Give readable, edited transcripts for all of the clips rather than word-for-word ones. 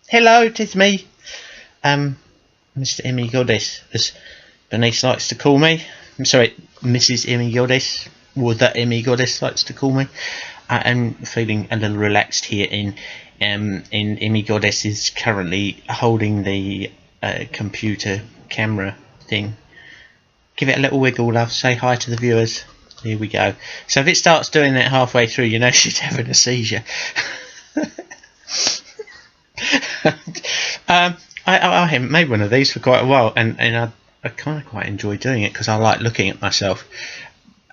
Hello, it is me, Mr. Emmy Goddess, as Bernice likes to call me. I'm sorry, Mrs. Emmy Goddess, or the Emmy Goddess likes to call me. I am feeling a little relaxed here in Emmy Goddess is currently holding the computer camera thing. Give it a little wiggle, love. Say hi to the viewers. Here we go. So if it starts doing that halfway through, you know she's having a seizure. I haven't made one of these for quite a while, and I kind of quite enjoy doing it because I like looking at myself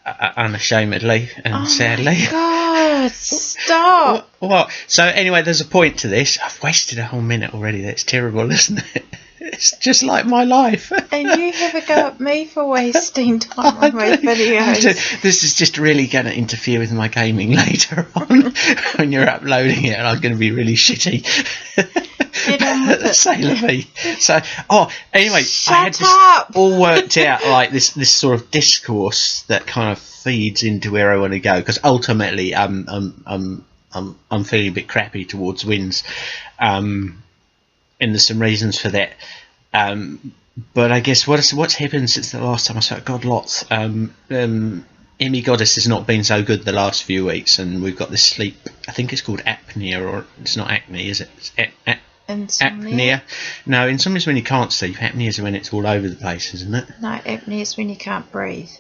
unashamedly and sadly. Oh my God, stop! What? So anyway, there's a point to this. I've wasted a whole minute already. That's terrible, isn't it? It's just like my life. And you have a go at me for wasting time on my videos. This is just really going to interfere with my gaming later on when you're uploading it, and I'm going to be really shitty. Get on with it. Say la vie. So, anyway, Shut I had this up. all worked out, like this sort of discourse that kind of feeds into where I want to go, because ultimately, I'm feeling a bit crappy towards wins, and there's some reasons for that. But I guess what's happened since the last time I saw it? God, lots. Emmy Goddess has not been so good the last few weeks, and we've got this sleep. I think it's called apnea, or it's not acne, is it? It's Insomnia? apnea. No, insomnia is when you can't sleep. Apnea is when it's all over the place, isn't it? No, apnea is when you can't breathe.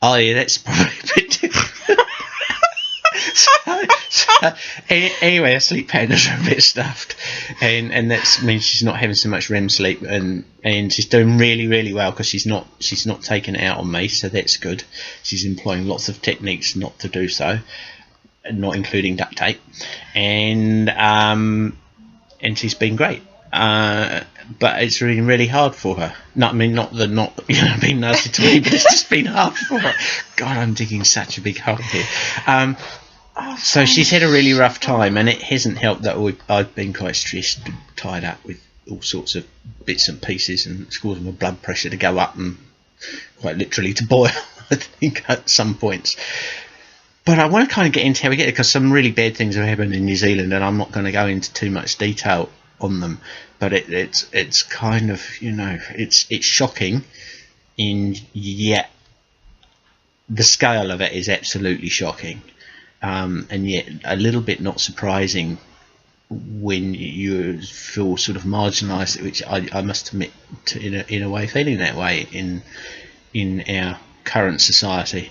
Oh yeah, that's probably a bit different. Anyway, her sleep patterns are a bit stuffed, and that means she's not having so much REM sleep, and she's doing really well because she's not taking it out on me, so that's good. She's employing lots of techniques not to do so, not including duct tape, and she's been great. But it's really hard for her. Not being nasty to me, but it's just been hard for her. God, I'm digging such a big hole here. So she's had a really rough time, and it hasn't helped that I've been quite stressed, tied up with all sorts of bits and pieces, and it's causing my blood pressure to go up and quite literally to boil, I think, at some points. But I want to kind of get into how we get there, because some really bad things have happened in New Zealand, and I'm not going to go into too much detail on them. But it's kind of, it's shocking, and yet the scale of it is absolutely shocking. And yet a little bit not surprising when you feel sort of marginalised, which I must admit to, in a way, feeling that way in our current society,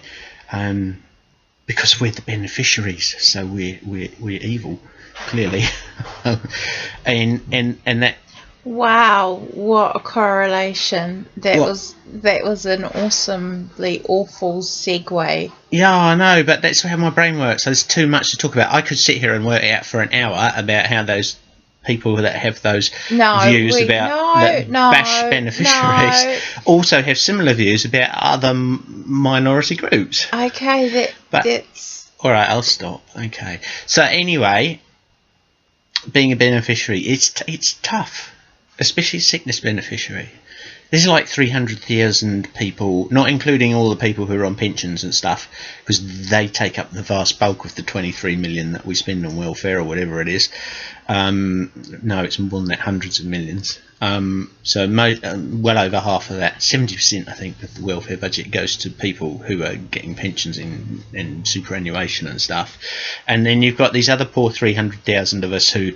because we're the beneficiaries, so we're evil, clearly, and that. Wow, what a correlation. That was an awesomely awful segue. Yeah, I know, but that's how my brain works. There's too much to talk about. I could sit here and work out for an hour about how those people that have those views bash beneficiaries also have similar views about other minority groups. Okay, that's... All right, I'll stop. Okay. So anyway, being a beneficiary, it's tough. Especially sickness beneficiary. There's like 300,000 people, not including all the people who are on pensions and stuff, because they take up the vast bulk of the 23 million that we spend on welfare or whatever it is. No, it's more than that, hundreds of millions. So well over half of that, 70% I think of the welfare budget goes to people who are getting pensions in superannuation and stuff. And then you've got these other poor 300,000 of us who...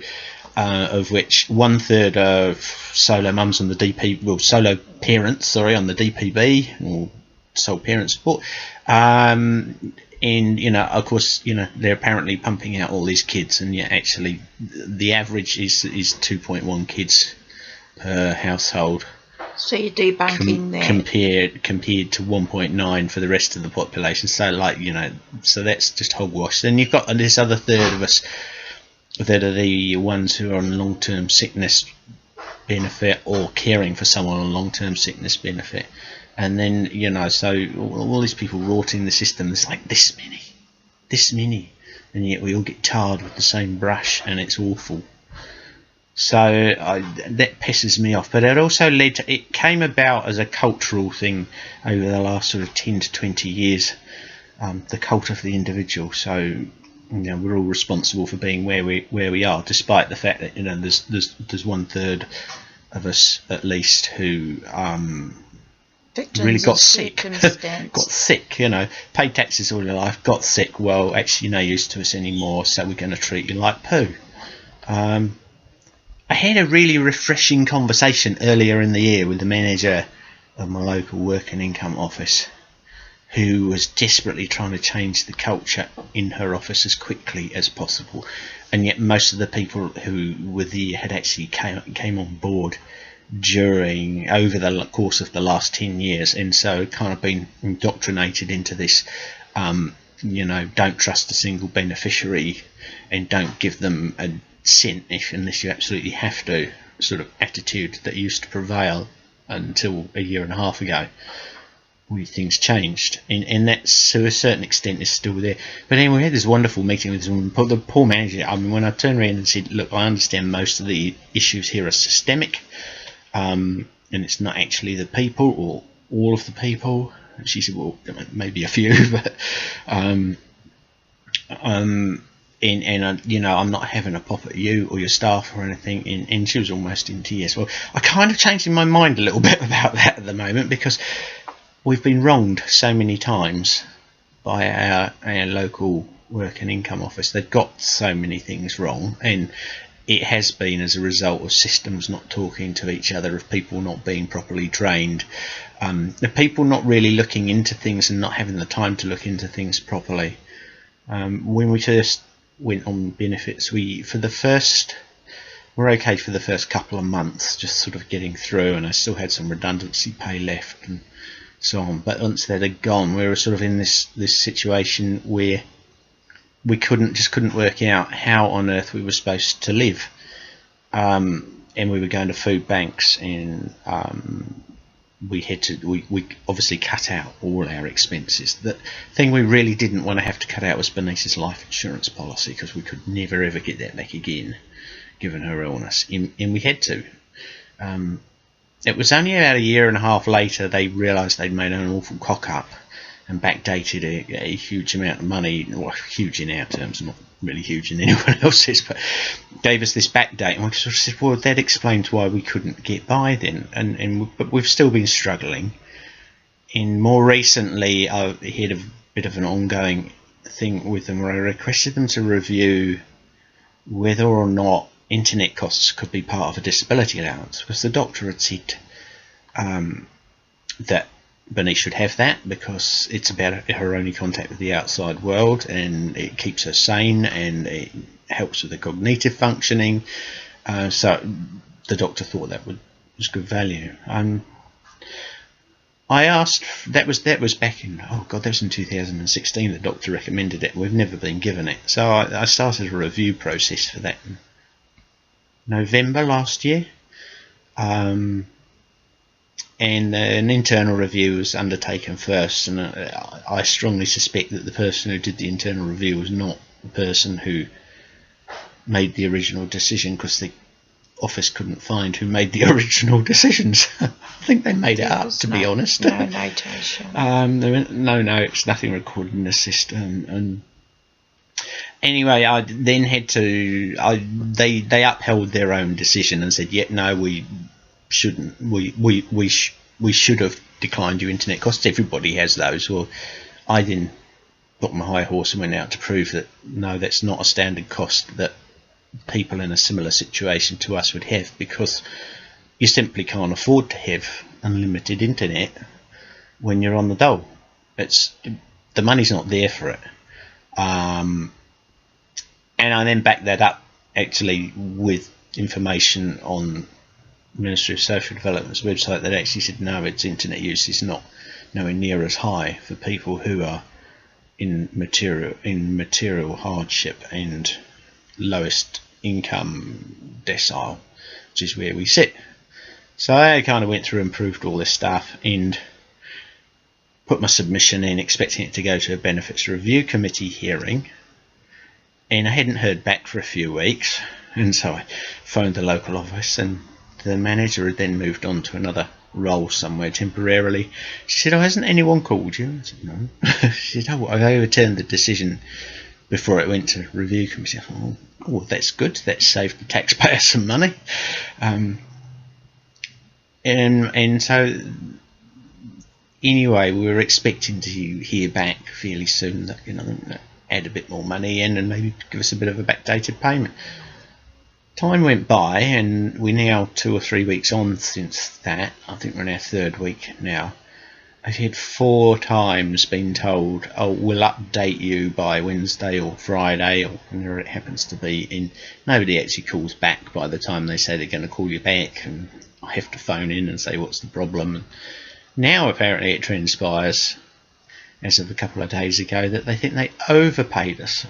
of which 1/3 are solo mums on the solo parents, on the DPB, or sole parent support. And, of course, they're apparently pumping out all these kids, and yet actually the average is 2.1 kids per household. So you're debunking that. Compared to 1.9 for the rest of the population. So, so that's just hogwash. Then you've got this other third of us that are the ones who are on long-term sickness benefit or caring for someone on long-term sickness benefit, and then so all these people rorting the system. There's like this many, and yet we all get tarred with the same brush, and it's awful. So that pisses me off. But it also it came about as a cultural thing over the last sort of 10 to 20 years, the cult of the individual. So we're all responsible for being where we are, despite the fact that there's 1/3 of us at least who really got sick. Got sick, paid taxes all your life, got sick. Well, actually, you're no use to us anymore, so we're going to treat you like poo. I had a really refreshing conversation earlier in the year with the manager of my local work and income office, who was desperately trying to change the culture in her office as quickly as possible, and yet most of the people who were there had actually came on board over the course of the last 10 years, and so kind of been indoctrinated into this don't trust a single beneficiary and don't give them a cent unless you absolutely have to sort of attitude that used to prevail until a year and a half ago, where things changed, and that to a certain extent is still there. But anyway, we had this wonderful meeting with the poor manager. I mean, when I turned around and said, look, I understand most of the issues here are systemic, and it's not actually the people or all of the people. And she said, well, maybe a few, but I'm not having a pop at you or your staff or anything, and she was almost in tears. Well, I kind of changed my mind a little bit about that at the moment, because we've been wronged so many times by our local work and income office. They've got so many things wrong, and it has been as a result of systems not talking to each other, of people not being properly trained, the people not really looking into things and not having the time to look into things properly. When we first went on benefits, we're okay for the first couple of months, just sort of getting through, and I still had some redundancy pay left and so on. But once that had gone, we were sort of in this situation where we couldn't work out how on earth we were supposed to live, and we were going to food banks, and we obviously cut out all our expenses. The thing we really didn't want to have to cut out was Bernice's life insurance policy, because we could never ever get that back again, given her illness, and we had to. It was only about a year and a half later they realised they'd made an awful cock up and backdated a huge amount of money, well, huge in our terms, not really huge in anyone else's, but gave us this backdate, and we sort of said, well, that explains why we couldn't get by then, but we've still been struggling. And more recently, I had a bit of an ongoing thing with them where I requested them to review whether or not internet costs could be part of a disability allowance, because the doctor had said that Bernice should have that because it's about her only contact with the outside world, and it keeps her sane and it helps with the cognitive functioning. So the doctor thought that was good value. I asked, that was back in, that was in 2016. The doctor recommended it. We've never been given it, so I started a review process for that in November last year. And an internal review was undertaken first, and I strongly suspect that the person who did the internal review was not the person who made the original decision, because the office couldn't find who made the original decisions. I think they made it up, to be honest. No notation. No notes, nothing recorded in the system. And anyway, I then had to. They upheld their own decision and said, "Yeah, no, we shouldn't. We should have declined your internet costs. Everybody has those." Well, I then got my high horse and went out to prove that no, that's not a standard cost that people in a similar situation to us would have, because you simply can't afford to have unlimited internet when you're on the dole. The money's not there for it. And I then backed that up actually with information on Ministry of Social Development's website that actually said no, its internet use is nowhere near as high for people who are in material hardship and lowest income decile, which is where we sit. So I kind of went through and proved all this stuff and put my submission in, expecting it to go to a benefits review committee hearing, and I hadn't heard back for a few weeks, and so I phoned the local office, and the manager had then moved on to another role somewhere temporarily. She said, "Oh, hasn't anyone called you?" I said, "No." She said, "Oh, I've overturned the decision before it went to review committee. I thought, oh, that's good. That saved the taxpayer some money. And so anyway, we were expecting to hear back fairly soon that, add a bit more money in and maybe give us a bit of a backdated payment. Time went by, and we're now 2 or 3 weeks on since that. I think we're in our 3rd week now. I've had 4 times been told, oh, we'll update you by Wednesday or Friday or whenever it happens to be, and nobody actually calls back by the time they say they're going to call you back, and I have to phone in and say what's the problem. And now apparently it transpires, as of a couple of days ago, that they think they overpaid us.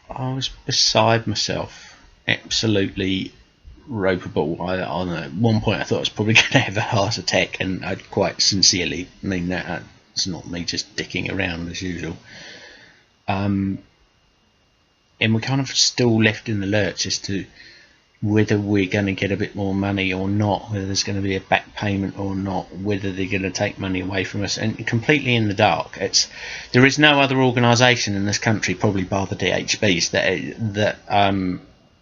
I was beside myself, absolutely ropeable. At one point I thought I was probably going to have a heart attack, and I'd quite sincerely mean that. It's not me just dicking around as usual. And we're kind of still left in the lurch as to whether we're going to get a bit more money or not, whether there's going to be a back payment or not, whether they're going to take money away from us, and completely in the dark. There is no other organisation in this country, probably bar the DHBs, that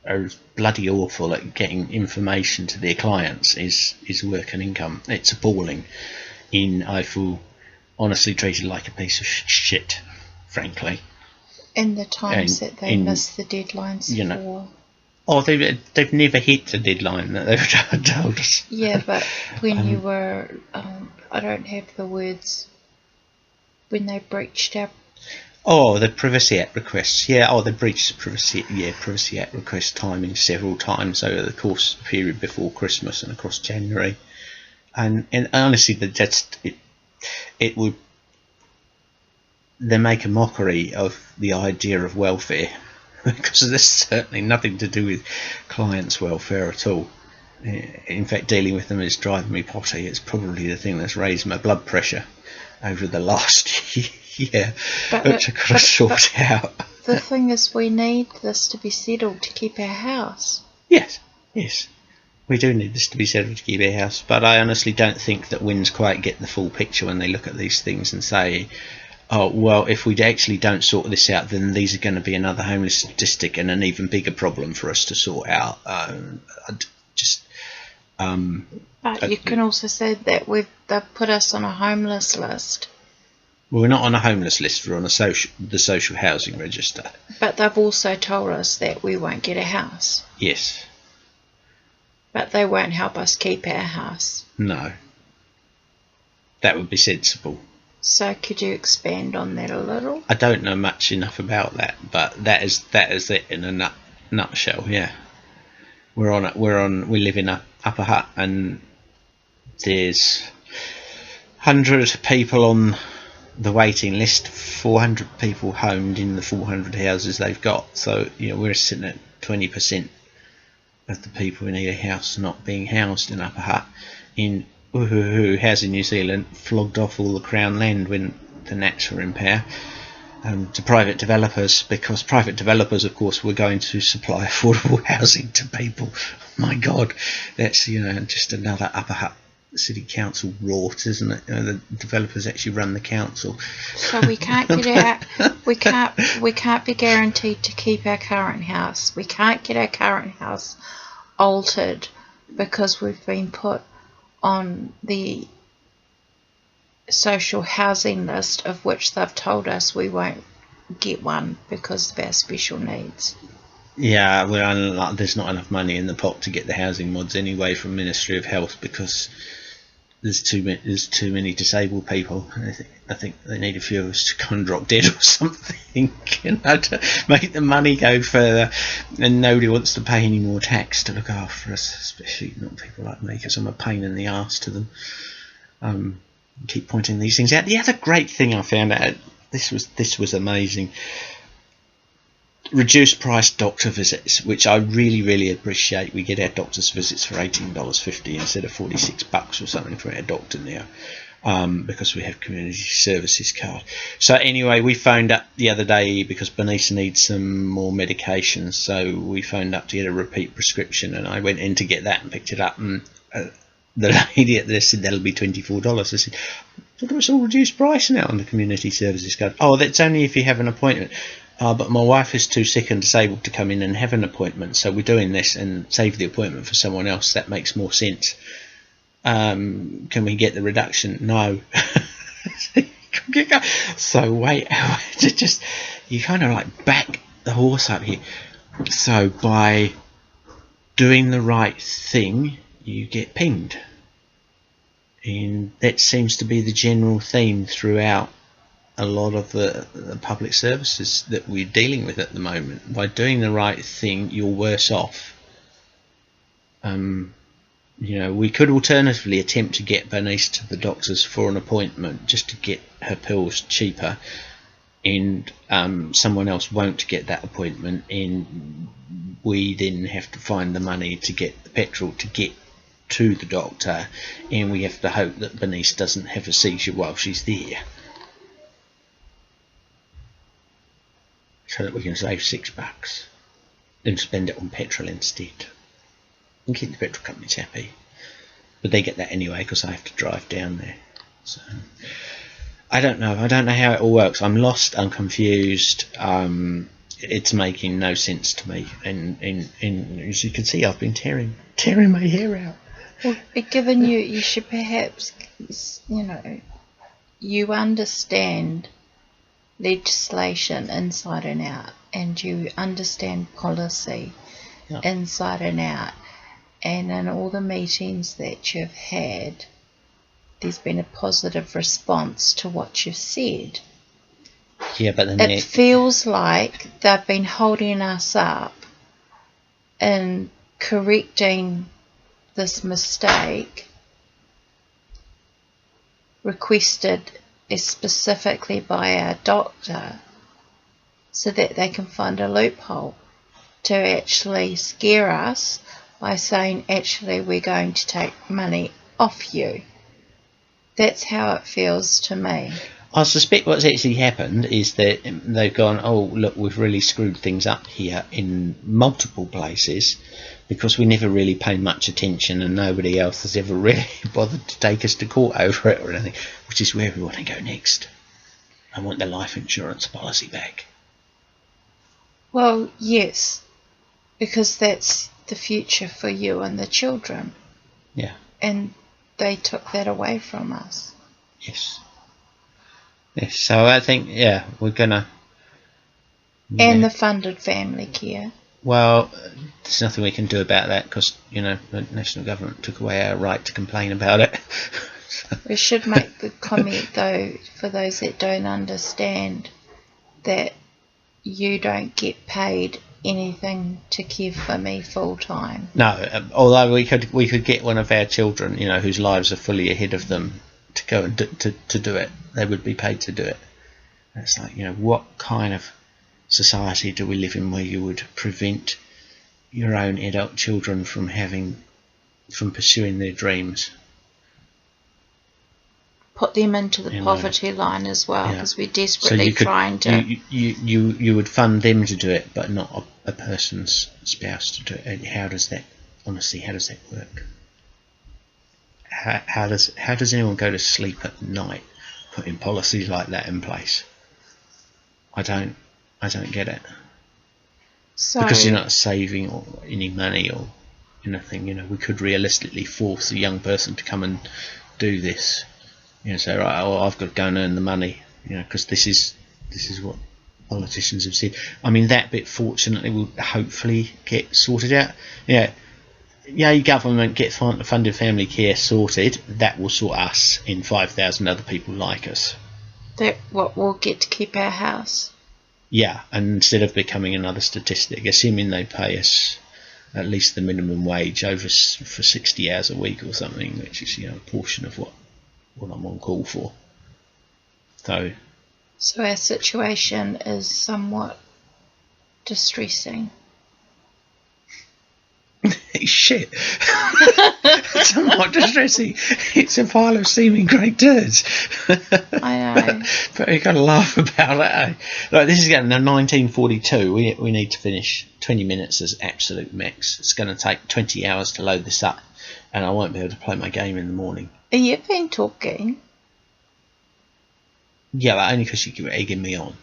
are bloody awful at getting information to their clients is work and income. It's appalling. I feel honestly treated like a piece of shit, frankly. In the times that they miss the deadlines for. Oh, they've never hit the deadline that they've told us. Yeah, but when you were, I don't have the words, when they breached our... Oh, the Privacy Act requests. Yeah, they breached Privacy Act request timing several times over the course period before Christmas and across January. And honestly, it would... They make a mockery of the idea of welfare, because there's certainly nothing to do with clients' welfare at all. In fact, dealing with them is driving me potty. It's probably the thing that's raised my blood pressure over the last year, which I've got to sort out. The thing is, we need this to be settled to keep our house. Yes, we do need this to be settled to keep our house, but I honestly don't think that Wins quite get the full picture when they look at these things and say, oh, well, if we actually don't sort this out, then these are going to be another homeless statistic and an even bigger problem for us to sort out. But you can also say that they've put us on a homeless list. Well, we're not on a homeless list, we're on the social housing register. But they've also told us that we won't get a house. Yes. But they won't help us keep our house. No. That would be sensible. So could you expand on that a little? I don't know much enough about that, but that is it in a nutshell. Yeah, we live in a upper hut, and there's 100 people on the waiting list, 400 people homed in the 400 houses they've got. So we're sitting at 20% of the people who need a house not being housed in upper hut. In Housing New Zealand flogged off all the Crown land when the Nats were in power to private developers, because private developers, of course, were going to supply affordable housing to people. My God, that's just another upper hut city council rort, isn't it? The developers actually run the council. So we can't get we can't be guaranteed to keep our current house. We can't get our current house altered because we've been put on the social housing list, of which they've told us we won't get one because of our special needs. Yeah, there's not enough money in the pot to get the housing mods anyway from Ministry of Health, because there's too many disabled people. I think they need a few of us to come and drop dead or something, to make the money go further, and nobody wants to pay any more tax to look after us, especially not people like me, because I'm a pain in the arse to them. Keep pointing these things out. The other great thing I found out, this was amazing, reduced price doctor visits, which I really appreciate. We get our doctor's visits for $18.50 instead of $46 or something for our doctor now, because we have community services card. So anyway, we phoned up the other day because Bernice needs some more medication, so we phoned up to get a repeat prescription, and I went in to get that and picked it up, and the lady at there said that'll be $24. I said, It's all reduced price now on the community services card. Oh, that's only if you have an appointment. But my wife is too sick and disabled to come in and have an appointment, so we're doing this and save the appointment for someone else. That makes more sense. Can we get the reduction? No. So wait, just you kind of like back the horse up here. So by doing the right thing, you get pinged, and that seems to be the general theme throughout a lot of the public services that we're dealing with at the moment. By doing the right thing, you're worse off. You know, we could alternatively attempt to get Bernice to the doctors for an appointment just to get her pills cheaper, and someone else won't get that appointment, and we then have to find the money to get the petrol to get to the doctor, and we have to hope that Bernice doesn't have a seizure while she's there, so that we can save $6 and spend it on petrol instead and keep the petrol companies happy. But they get that anyway because I have to drive down there. So I don't know how it all works. I'm lost, I'm confused. It's making no sense to me, and as you can see, I've been tearing my hair out. Well, given you should perhaps, you understand legislation inside and out, and you understand policy inside and out, and in all the meetings that you've had, there's been a positive response to what you've said. Yeah, but then it feels like they've been holding us up in correcting this mistake requested specifically by our doctor, so that they can find a loophole to actually scare us by saying, actually, we're going to take money off you. That's how it feels to me. I suspect what's actually happened is that they've gone, oh, look, we've really screwed things up here in multiple places, because we never really pay much attention and nobody else has ever really bothered to take us to court over it or anything, which is where we want to go next. I want the life insurance policy back. Well, yes, because that's the future for you and the children. Yeah. And they took that away from us. Yes. Yes, so I think, we're going to... And the funded family care. Well, there's nothing we can do about that because, the national government took away our right to complain about it. We should make the comment, though, for those that don't understand, that you don't get paid anything to care for me full time. No, although we could get one of our children, whose lives are fully ahead of them, to go and to do it. They would be paid to do it. And it's like, what kind of society do we live in where you would prevent your own adult children from pursuing their dreams? Put them into the poverty line as well, because we're desperately trying to. You would fund them to do it, but not a person's spouse to do it. And how does that work? How does anyone go to sleep at night putting policies like that in place? I don't get it. So, because you're not saving or any money or anything. We could realistically force a young person to come and do this. Say, right, I've got to go and earn the money. Because this is what politicians have said. I mean, that bit fortunately will hopefully get sorted out. Your government get funded family care sorted. That will sort us and 5,000 other people like us. That what we'll get to keep our house. Yeah, and instead of becoming another statistic, assuming they pay us at least the minimum wage over for 60 hours a week or something, which is a portion of what I'm on call for. So our situation is somewhat distressing. Shit. Somewhat distressing. It's a pile of seeming great turds. I know. But you gotta laugh about it, eh? Like, this is getting to 1942. We need to finish 20 minutes as absolute max. It's going to take 20 hours to load this up, and I won't be able to play my game in the morning. You've been talking. Yeah, but only because you were egging me on.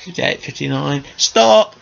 58, 59. Stop!